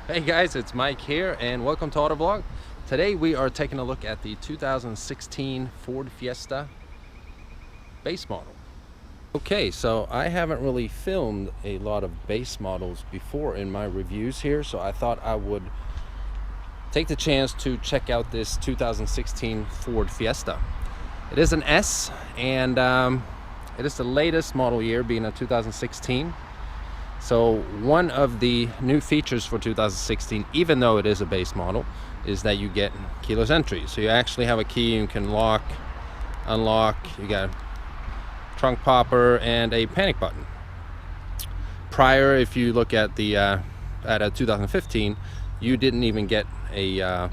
Hey guys, it's Mike here and welcome to Autovlog. Today we are taking a look at the 2016 Ford Fiesta base model. Okay, so I haven't really filmed a lot of base models before in my reviews here, so I thought I would take the chance to check out this 2016 Ford Fiesta. It is an S and it is the latest model year, being a 2016. So one of the new features for 2016, even though it is a base model, is that you get keyless entry. So you actually have a key, you can lock, unlock, you got a trunk popper and a panic button. Prior, if you look at the at a 2015, you didn't even get a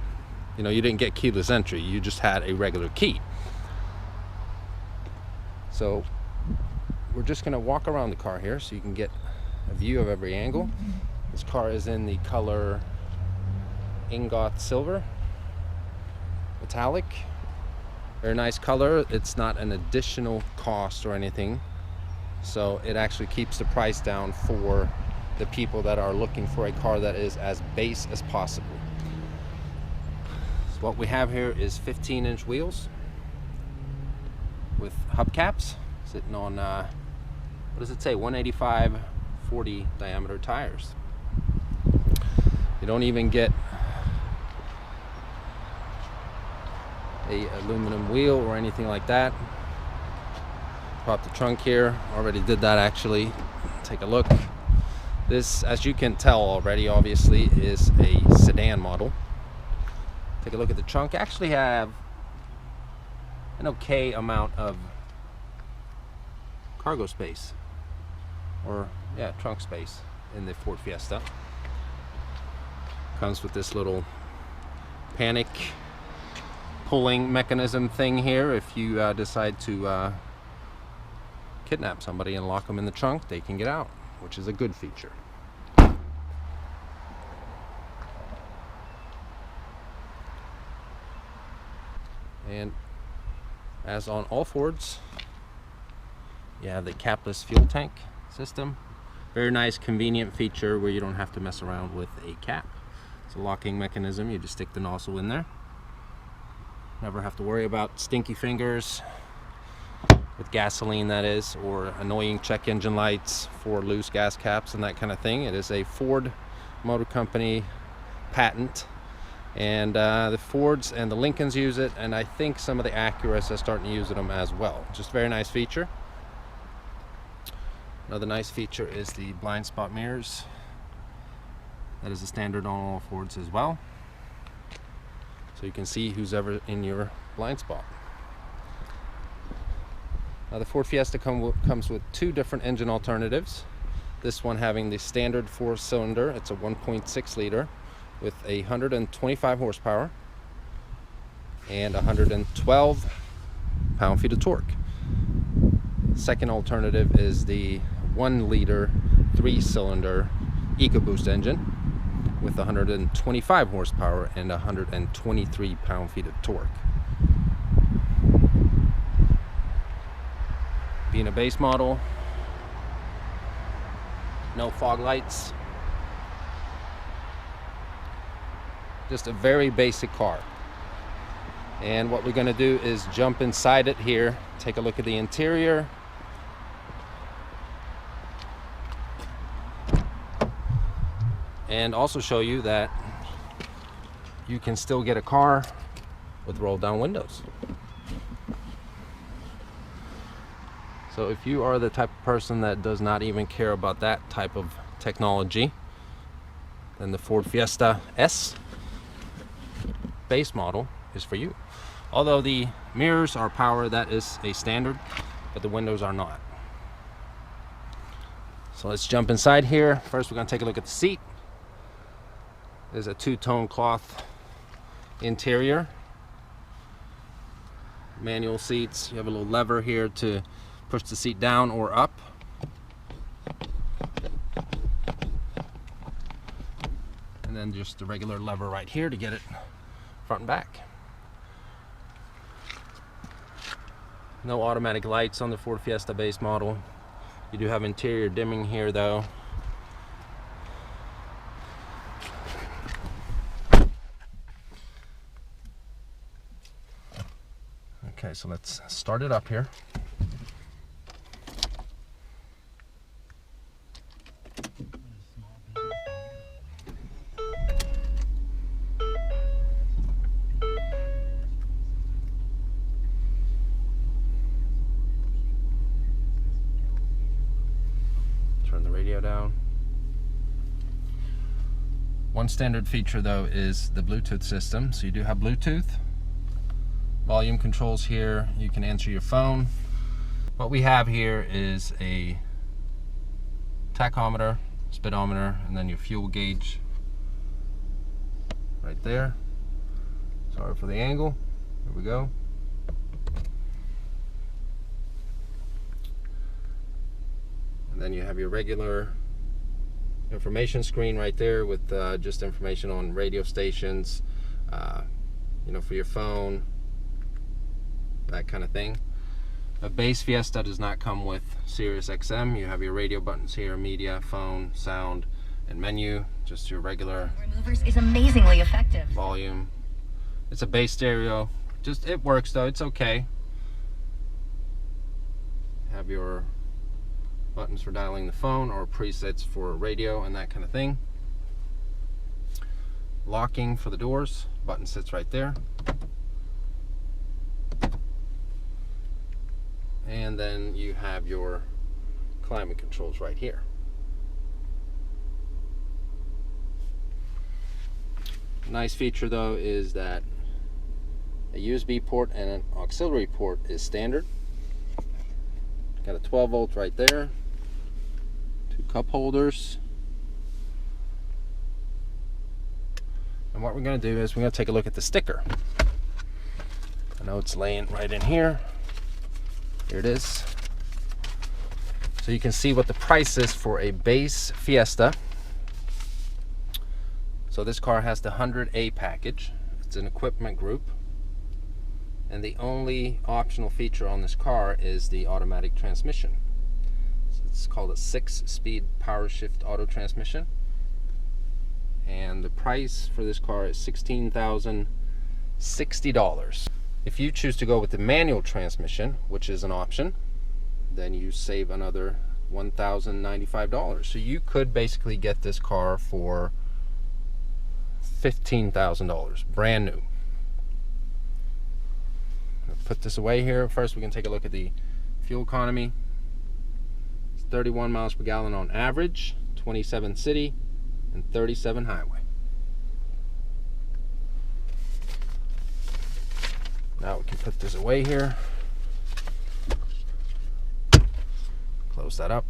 you didn't get keyless entry, you just had a regular key. So we're just going to walk around the car here so you can get a view of every angle. This car is in the color ingot silver, metallic, very nice color. It's not an additional cost or anything, so it actually keeps the price down for the people that are looking for a car that is as base as possible. So what we have here is 15-inch wheels with hubcaps sitting on what does it say, 185 40 diameter tires. You don't even get a aluminum wheel or anything like that. Pop the trunk here, already did that actually. Take a look. This, as you can tell already, obviously is a sedan model. Take a look at the trunk. Actually have an okay amount of cargo space, or trunk space in the Ford Fiesta. Comes with this little panic pulling mechanism thing here. If you decide to kidnap somebody and lock them in the trunk, they can get out, which is a good feature. And as on all Fords, you have the Capless fuel tank system. Very nice, convenient feature where you don't have to mess around with a cap. It's a locking mechanism. You just stick the nozzle in there. Never have to worry about stinky fingers with gasoline, that is, or annoying check engine lights for loose gas caps and that kind of thing. It is a Ford Motor Company patent, and the Fords and the Lincolns use it, and I think some of the Acuras are starting to use them as well. Just very nice feature. Another nice feature is the blind spot mirrors. That is a standard on all Fords as well, so you can see who's ever in your blind spot. Now the Ford Fiesta comes with two different engine alternatives. This one having the standard 4-cylinder. It's a 1.6 liter with 125 horsepower and 112 pound-feet of torque. Second alternative is the 1 liter 3-cylinder Ecoboost engine with 125 horsepower and 123 pound-feet of torque. Being a base model, no fog lights, just a very basic car. And what we're going to do is jump inside it here, take a look at the interior, and also show you that you can still get a car with roll down windows. So if you are the type of person that does not even care about that type of technology, then the Ford Fiesta S base model is for you. Although the mirrors are power, that is a standard, but the windows are not. So let's jump inside here. First we're going to take a look at the seat. There's a two-tone cloth interior. Manual seats. You have a little lever here to push the seat down or up. And then just the regular lever right here to get it front and back. No automatic lights on the Ford Fiesta base model. You do have interior dimming here though. so let's start it up here. Turn the radio down. One standard feature though is the Bluetooth system. So you do have Bluetooth. Volume controls here. You can answer your phone. What we have here is a tachometer, speedometer, and then your fuel gauge right there. Sorry for the angle. There we go. And then you have your regular information screen right there with just information on radio stations, you know, for your phone, that kind of thing. A base Fiesta does not come with Sirius XM. You have your radio buttons here, media, phone, sound, and menu. Just your regular removers is amazingly effective. Volume. It's a base stereo. Just, it works though, it's okay. Have your buttons for dialing the phone or presets for radio and that kind of thing. Locking for the doors, button sits right there. And then you have your climate controls right here. Nice feature though is that a USB port and an auxiliary port is standard. Got a 12 volt right there. Two cup holders. And what we're going to do is we're going to take a look at the sticker. I know it's laying right in here. Here it is. So you can see what the price is for a base Fiesta. So this car has the 100A package. It's an equipment group. And the only optional feature on this car is the automatic transmission. So it's called a 6-speed power shift auto transmission. And the price for this car is $16,060. If you choose to go with the manual transmission, which is an option, then you save another $1,095. So you could basically get this car for $15,000, brand new. I'll put this away here. First we can take a look at the fuel economy. It's 31 miles per gallon on average, 27 city and 37 highway. Now we can put this away here. Close that up.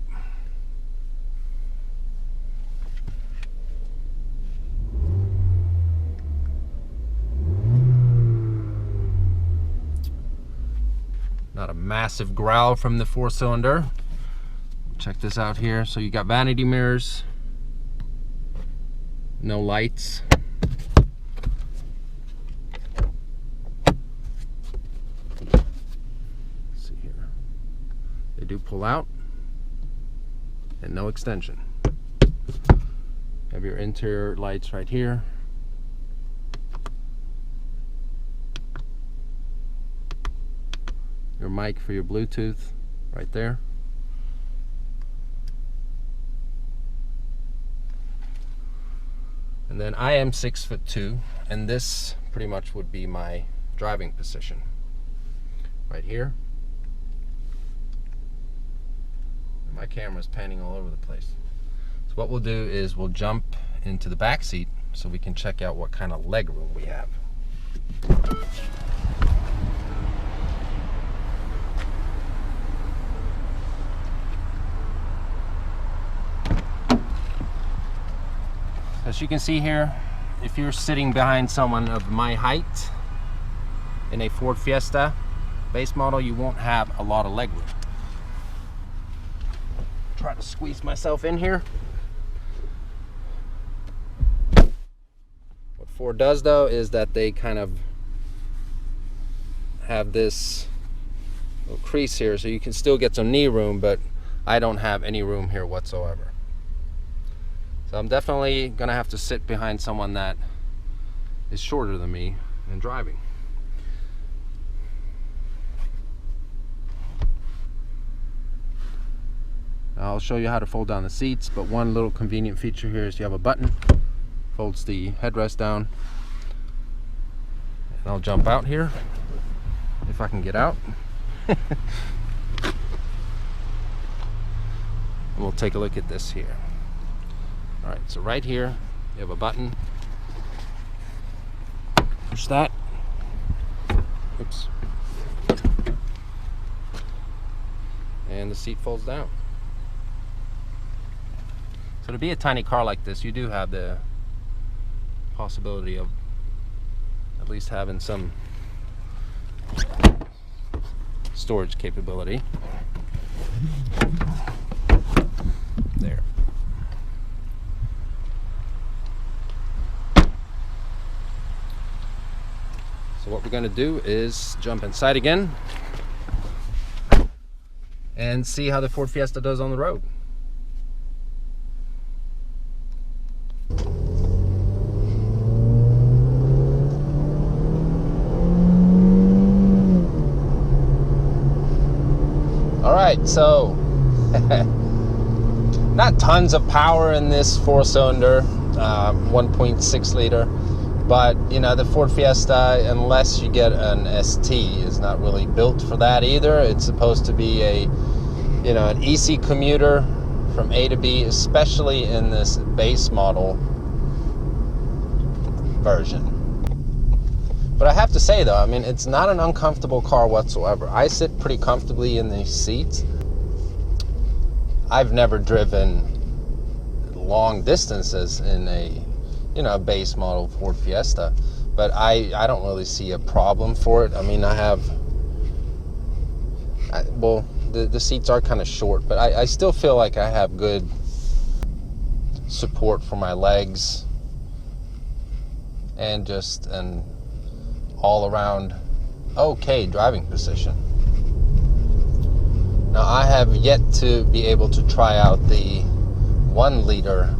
Not a massive growl from the 4-cylinder. Check this out here. So you got vanity mirrors, no lights. Let's see here. They do pull out and no extension. Have your interior lights right here. Your mic for your Bluetooth right there. And then I am 6'2", and this pretty much would be my driving position right here. And my camera's panning all over the place. So what we'll do is we'll jump into the back seat so we can check out what kind of leg room we have. As you can see here, if you're sitting behind someone of my height in a Ford Fiesta base model, you won't have a lot of leg room. Try to squeeze myself in here. What Ford does though is that they kind of have this little crease here so you can still get some knee room, but I don't have any room here whatsoever. So I'm definitely gonna have to sit behind someone that is shorter than me and driving. I'll show you how to fold down the seats, but one little convenient feature here is you have a button, folds the headrest down. And I'll jump out here, if I can get out. And we'll take a look at this here. All right, so right here, you have a button. Push that. Oops. And the seat folds down. So to be a tiny car like this, you do have the possibility of at least having some storage capability. There. So what we're going to do is jump inside again and see how the Ford Fiesta does on the road. All right, so not tons of power in this 4-cylinder 1.6 liter, but you know, the Ford Fiesta, unless you get an ST, is not really built for that either. It's supposed to be a, you know, an easy commuter from A to B, especially in this base model version. But I have to say though, I mean, it's not an uncomfortable car whatsoever. I sit pretty comfortably in these seats. I've never driven long distances in a, you know, a base model Ford Fiesta, but I don't really see a problem for it. I mean, well, the seats are kind of short, but I still feel like I have good support for my legs and just an all around okay driving position. Now, I have yet to be able to try out the 1 liter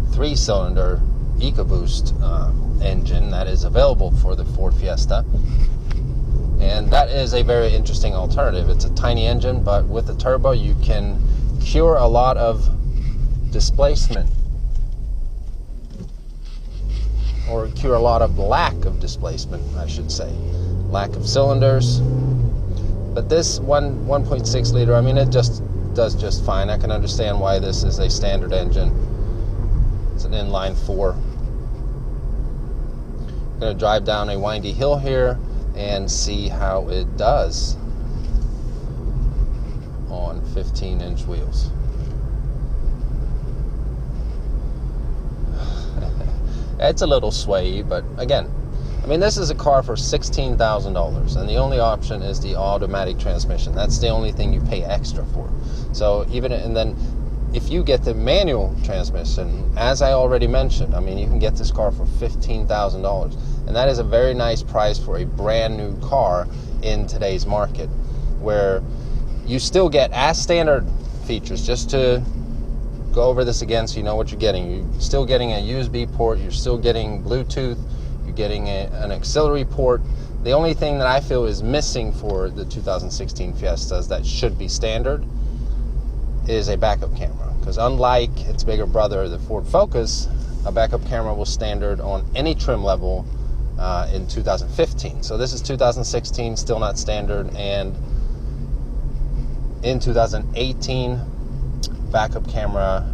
3-cylinder Ecoboost engine that is available for the Ford Fiesta, and that is a very interesting alternative. It's a tiny engine, but with the turbo you can cure a lot of displacement, or cure a lot of lack of displacement, I should say, lack of cylinders. But this 1.6 liter, I mean, it just does just fine. I can understand why this is a standard engine. It's an inline 4. I'm going to drive down a windy hill here and see how it does on 15-inch wheels. It's a little swayy, but again, I mean, this is a car for $16,000, and the only option is the automatic transmission. That's the only thing you pay extra for. So and then if you get the manual transmission, as I already mentioned, I mean, you can get this car for $15,000, and that is a very nice price for a brand new car in today's market, where you still get as standard features. Just to go over this again so you know what you're getting. You're still getting a USB port, you're still getting Bluetooth, you're getting an auxiliary port. The only thing that I feel is missing for the 2016 Fiestas that should be standard is a backup camera, because unlike its bigger brother, the Ford Focus, a backup camera was standard on any trim level in 2015. So this is 2016, still not standard, and in 2018, backup camera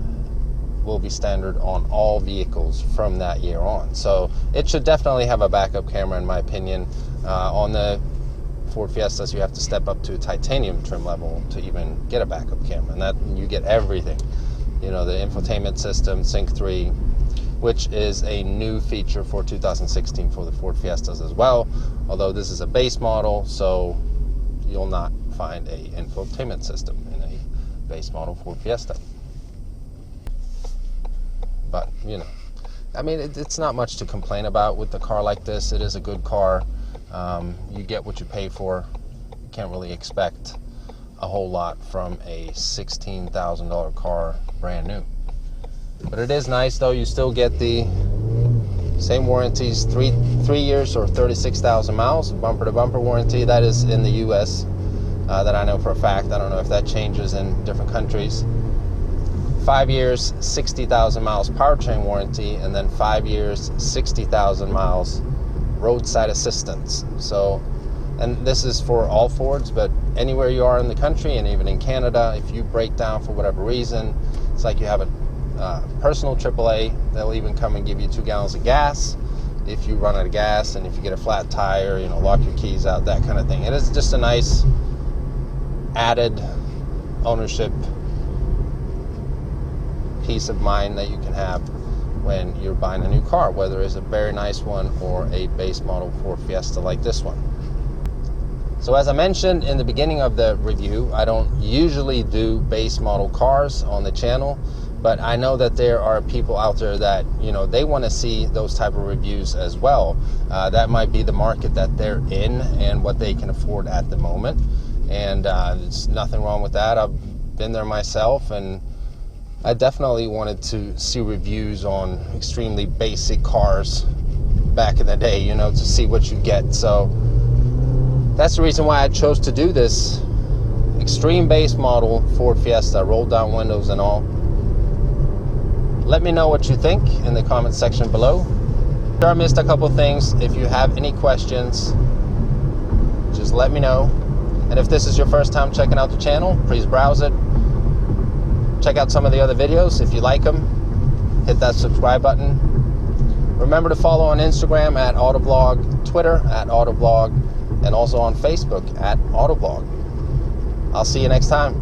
will be standard on all vehicles from that year on. So it should definitely have a backup camera, in my opinion. On the Ford Fiestas, you have to step up to a titanium trim level to even get a backup camera, and that you get everything. You know, the Infotainment System, Sync 3, which is a new feature for 2016 for the Ford Fiestas as well, although this is a base model, so you'll not find a infotainment system in a base model Ford Fiesta. But, you know, I mean, it's not much to complain about with the car like this. It is a good car. You get what you pay for. You can't really expect a whole lot from a $16,000 car brand new. But it is nice, though. You still get the same warranties, 3 years or 36,000 miles, bumper to bumper warranty. That is in the US. that I know for a fact. I don't know if that changes in different countries. 5 years, 60,000 miles powertrain warranty, and then 5 years, 60,000 miles roadside assistance. So, and this is for all Fords, but anywhere you are in the country, and even in Canada, if you break down for whatever reason, it's like you have a personal AAA. They'll even come and give you 2 gallons of gas if you run out of gas, and if you get a flat tire, you know, lock your keys out, that kind of thing. It is just a nice added ownership peace of mind that you can have when you're buying a new car, whether it's a very nice one or a base model Ford Fiesta like this one. So as I mentioned in the beginning of the review, I don't usually do base model cars on the channel, but I know that there are people out there that, you know, they want to see those type of reviews as well. That might be the market that they're in and what they can afford at the moment. And there's nothing wrong with that. I've been there myself, and I definitely wanted to see reviews on extremely basic cars back in the day, you know, to see what you get. So that's the reason why I chose to do this extreme base model Ford Fiesta, rolled down windows and all. Let me know what you think in the comment section below. Sure, I missed a couple things. If you have any questions, just let me know. And if this is your first time checking out the channel, please browse it. Check out some of the other videos. If you like them, hit that subscribe button. Remember to follow on Instagram at Autoblog, Twitter at Autoblog, and also on Facebook at Autoblog. I'll see you next time.